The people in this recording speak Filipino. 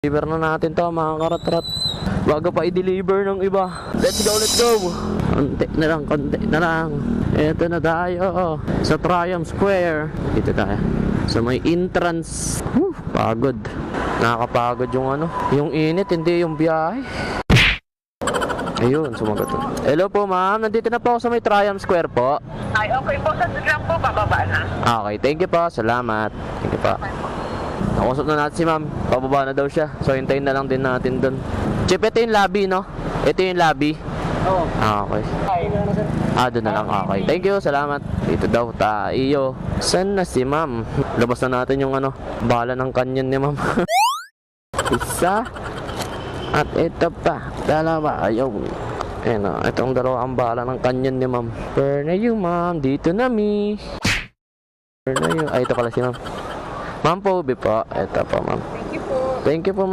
Deliver na natin to mga karatrat. Bago pa i-deliver ng iba. Let's go, let's go. Konti na lang, konti na lang. Ito na tayo sa Triumph Square. Dito tayo sa may entrance. Pagod. Nakakapagod yung yung init, hindi yung biyahe. Ayun, sumagot. Hello po ma'am, nandito na po ako sa may Triumph Square po. Ay, okay po. Sa lang po, bababa na. Okay, thank you po, salamat. Thank you po. Nakusap na natin si ma'am, pababa na daw siya. So hintayin na lang din natin doon. Chip, ito yung lobby, no? Ito yung lobby. Oo. Okay. Doon na lang. Okay, thank you, salamat. Dito daw tayo. Saan na si ma'am? Labas na natin yung bala ng kanyon ni ma'am. Isa. At ito pa, dalawa. Ayun. Ayun, itong dalawa ang bala ng kanyon ni ma'am. Where na you ma'am? Dito na mi. Where na you? Ay, ito pala si ma'am. Ma'am po, po. Ito po ma'am. Thank you po. Thank you po ma'am.